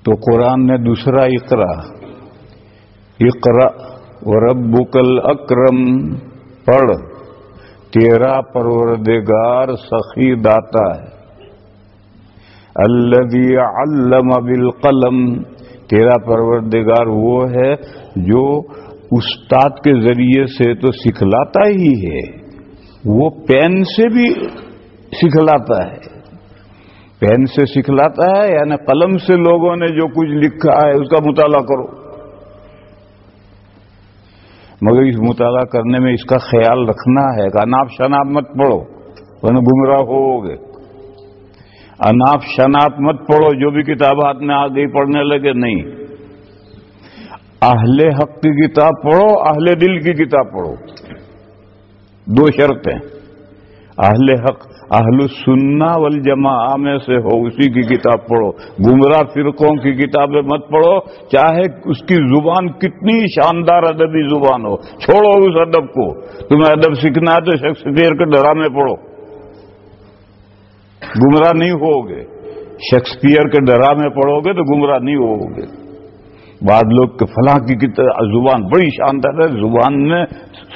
تو قرآن نے دوسرا اقرا وربک الاکرم پڑھ، تیرا پروردگار سخی داتا ہے، الذی علم بالقلم، تیرا پروردگار وہ ہے جو استاد کے ذریعے سے تو سکھلاتا ہی ہے، وہ پین سے بھی سکھلاتا ہے، پین سے سکھلاتا ہے یعنی قلم سے لوگوں نے جو کچھ لکھا ہے اس کا مطالعہ کرو، مگر اس مطالعہ کرنے میں اس کا خیال رکھنا ہے کہ اناپ شناپ مت پڑھو ورنہ گمراہ ہوگے، اناپ شناپ مت پڑھو، جو بھی کتاب ہاتھ میں آ گئی پڑھنے لگے، نہیں، اہل حق کی کتاب پڑھو، اہل دل کی کتاب پڑھو، دو شرطیں، اہل حق اہل السنہ والجماعہ میں سے ہو اسی کی کتاب پڑھو، گمراہ فرقوں کی کتابیں مت پڑھو، چاہے اس کی زبان کتنی شاندار ادبی زبان ہو، چھوڑو اس ادب کو، تمہیں ادب سیکھنا ہے تو شیکسپیئر کے ڈرامے پڑھو، گمراہ نہیں ہوگے، شیکسپیئر کے ڈرامے پڑھو گے تو گمراہ نہیں ہوگے۔ بعض لوگ کہ فلاں کی زبان بڑی شاندار ہے، زبان میں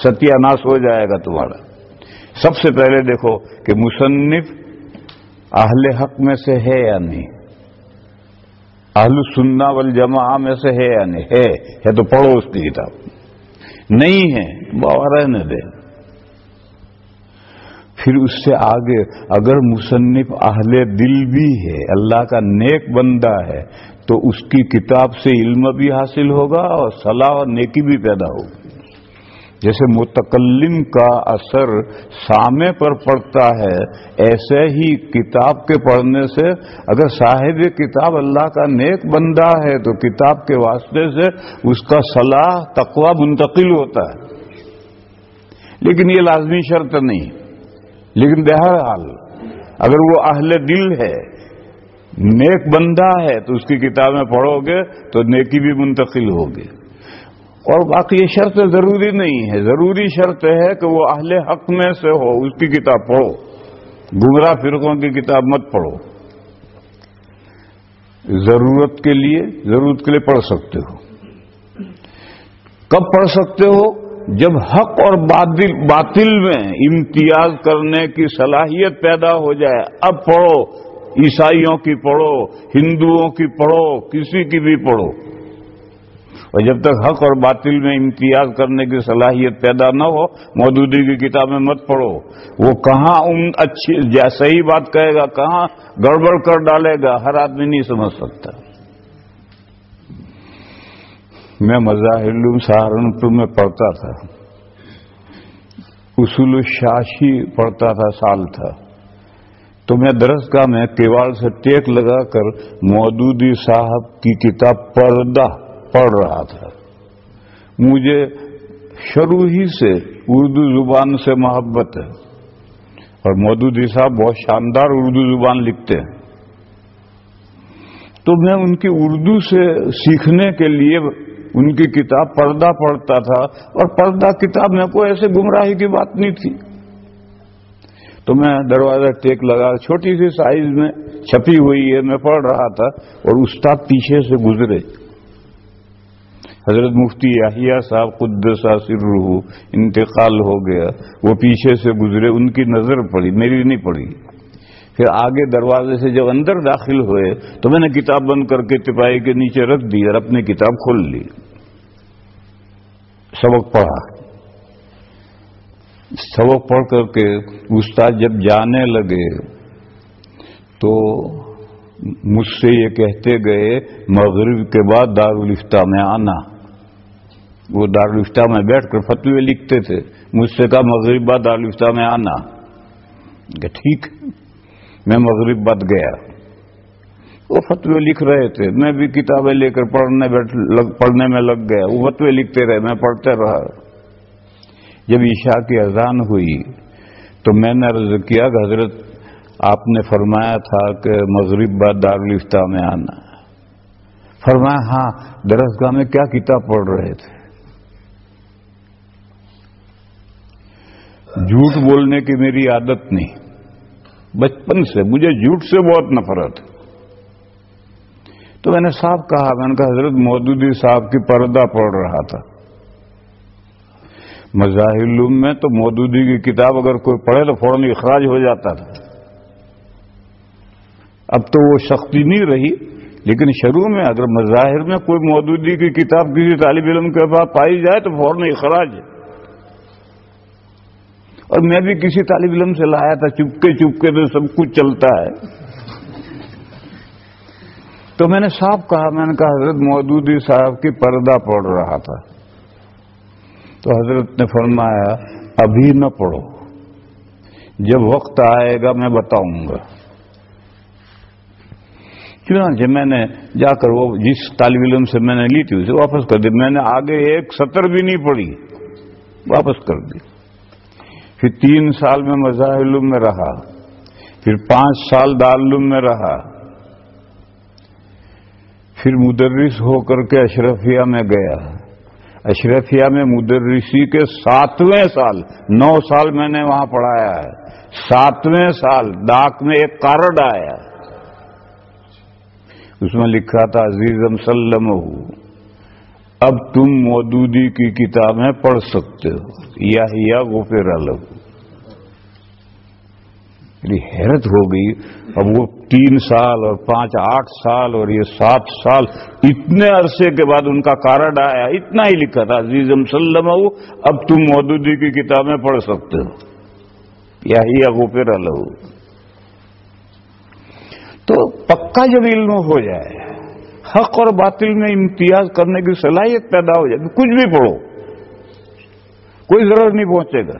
ستیہ ناش ہو جائے گا تمہارا۔ سب سے پہلے دیکھو کہ مصنف اہل حق میں سے ہے یا نہیں، اہل السنہ والجماعہ میں سے ہے یا نہیں، ہے تو پڑھو اس کی کتاب، نہیں ہے باور رہنے دے۔ پھر اس سے آگے اگر مصنف اہل دل بھی ہے، اللہ کا نیک بندہ ہے، تو اس کی کتاب سے علم بھی حاصل ہوگا اور صلاح اور نیکی بھی پیدا ہوگی۔ جیسے متکلم کا اثر سامع پر پڑتا ہے، ایسے ہی کتاب کے پڑھنے سے اگر صاحب کتاب اللہ کا نیک بندہ ہے تو کتاب کے واسطے سے اس کا صلاح تقوی منتقل ہوتا ہے، لیکن یہ لازمی شرط نہیں، لیکن بہرحال اگر وہ اہل دل ہے، نیک بندہ ہے، تو اس کی کتابیں پڑھو گے تو نیکی بھی منتقل ہوگی۔ اور باقی یہ شرط ضروری نہیں ہے، ضروری شرط ہے کہ وہ اہل حق میں سے ہو، اس کی کتاب پڑھو، گمراہ فرقوں کی کتاب مت پڑھو۔ ضرورت کے لیے پڑھ سکتے ہو۔ کب پڑھ سکتے ہو؟ جب حق اور باطل میں امتیاز کرنے کی صلاحیت پیدا ہو جائے، اب پڑھو، عیسائیوں کی پڑھو، ہندوؤں کی پڑھو، کسی کی بھی پڑھو، اور جب تک حق اور باطل میں امتیاز کرنے کی صلاحیت پیدا نہ ہو مودودی کی کتابیں مت پڑھو۔ وہ کہاں اچھی صحیح بات کہے گا، کہاں گڑبڑ کر ڈالے گا، ہر آدمی نہیں سمجھ سکتا۔ میں مظاہر العلوم سہارنپور میں پڑھتا تھا، اصول الشاشی پڑھتا تھا، سال تھا، تو میں درسگاہ میں کیواڑ سے ٹیک لگا کر مودودی صاحب کی کتاب پردہ پڑھ رہا تھا۔ مجھے شروع ہی سے اردو زبان سے محبت ہے، اور مودودی صاحب بہت شاندار اردو زبان لکھتے ہیں، تو میں ان کی اردو سے سیکھنے کے لیے ان کی کتاب پردہ پڑھتا تھا، اور پردہ کتاب میں کوئی ایسے گمراہی کی بات نہیں تھی، تو میں دروازہ ٹیک لگا، چھوٹی سی سائز میں چھپی ہوئی ہے، میں پڑھ رہا تھا، اور استاد پیچھے سے گزرے، حضرت مفتی یحییٰ صاحب قدس سرہ انتقال ہو گیا، وہ پیچھے سے گزرے، ان کی نظر پڑی، میری نہیں پڑی۔ پھر آگے دروازے سے جب اندر داخل ہوئے تو میں نے کتاب بند کر کے تپائی کے نیچے رکھ دی اور اپنی کتاب کھول لی، سبق پڑھا۔ سبق پڑھ کر کے استاد جب جانے لگے تو مجھ سے یہ کہتے گئے مغرب کے بعد دارالفتاح میں آنا۔ وہ دارالفتاح میں بیٹھ کر فتوے لکھتے تھے، مجھ سے کہا مغرب بعد دارالفتاح میں آنا، کہ ٹھیک۔ میں مغرب بعد گیا، وہ فتوے لکھ رہے تھے، میں بھی کتابیں لے کر پڑھنے میں لگ گیا، وہ فتوے لکھتے رہے، میں پڑھتے رہا۔ جب عشاء کی اذان ہوئی تو میں نے عرض کیا کہ حضرت آپ نے فرمایا تھا کہ مغرب بعد دارالفتاح میں آنا۔ فرمایا ہاں، درسگاہ میں کیا کتاب پڑھ رہے تھے؟ جھوٹ بولنے کی میری عادت نہیں، بچپن سے مجھے جھوٹ سے بہت نفرت ہے، تو میں نے صاحب کہا، میں نے کہا حضرت مودودی صاحب کی پردہ پڑھ رہا تھا۔ مظاہر العلوم میں تو مودودی کی کتاب اگر کوئی پڑھے تو فوراً اخراج ہو جاتا تھا۔ اب تو وہ سختی نہیں رہی، لیکن شروع میں اگر مظاہر میں کوئی مودودی کی کتاب کسی طالب علم کے پاس پائی جائے تو فوراً اخراج ہے۔ اور میں بھی کسی طالب علم سے لایا تھا، چپکے تو سب کچھ چلتا ہے۔ تو میں نے صاحب کہا، میں نے کہا حضرت مودودی صاحب کی پردہ پڑھ رہا تھا۔ تو حضرت نے فرمایا ابھی نہ پڑھو، جب وقت آئے گا میں بتاؤں گا۔ چنانچہ میں نے جا کر وہ جس طالب علم سے میں نے لی تھی اسے واپس کر دی، میں نے آگے ایک سطر بھی نہیں پڑھی، واپس کر دی۔ پھر 3 سال میں مظاہر العلوم میں رہا، پھر 5 سال دارالعلوم میں رہا، پھر مدرس ہو کر کے اشرفیہ میں گیا۔ اشرفیہ میں مدرسی کے 7ویں سال، 9 سال میں نے وہاں پڑھایا ہے، 7ویں سال ڈاک میں ایک کارڈ آیا، اس میں لکھا تھا عزیزم سلمہ، اب تم مودودی کی کتابیں پڑھ سکتے ہو، یا غفر لہ۔ میری حیرت ہو گئی، اب وہ 3 سال اور 5 8 سال اور یہ 7 سال، اتنے عرصے کے بعد ان کا کارڈ آیا، اتنا ہی لکھا تھا عزیزم سلمہ، اب تم مودودی کی کتابیں پڑھ سکتے ہو، یا غفر لہ۔ تو پکا جب علم ہو جائے، حق اور باطل میں امتیاز کرنے کی صلاحیت پیدا ہو جائے، کچھ بھی پڑھو، کوئی ضرر نہیں پہنچے گا۔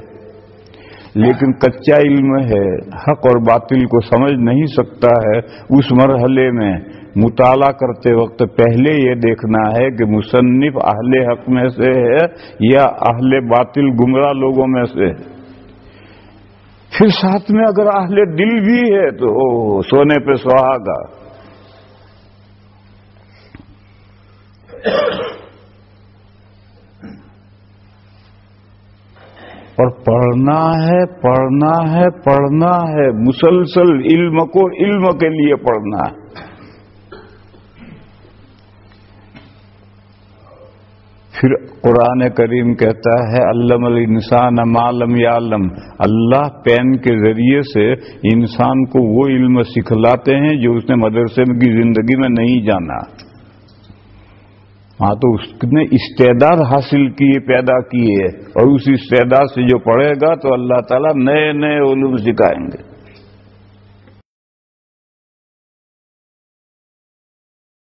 لیکن کچا علم ہے، حق اور باطل کو سمجھ نہیں سکتا ہے، اس مرحلے میں مطالعہ کرتے وقت پہلے یہ دیکھنا ہے کہ مصنف اہل حق میں سے ہے یا اہل باطل گمراہ لوگوں میں سے ہے۔ پھر ساتھ میں اگر اہل دل بھی ہے تو سونے پہ سہاگا۔ اور پڑھنا ہے مسلسل، علم کو علم کے لیے پڑھنا ہے۔ پھر قرآن کریم کہتا ہے علم الانسان ما لم یعلم، اللہ پین کے ذریعے سے انسان کو وہ علم سکھلاتے ہیں جو اس نے مدرسے کی زندگی میں نہیں جانا۔ ہاں تو اس نے استعداد حاصل کیے، پیدا کیے، اور اس استعداد سے جو پڑھے گا تو اللہ تعالیٰ نئے نئے علوم سکھائیں گے۔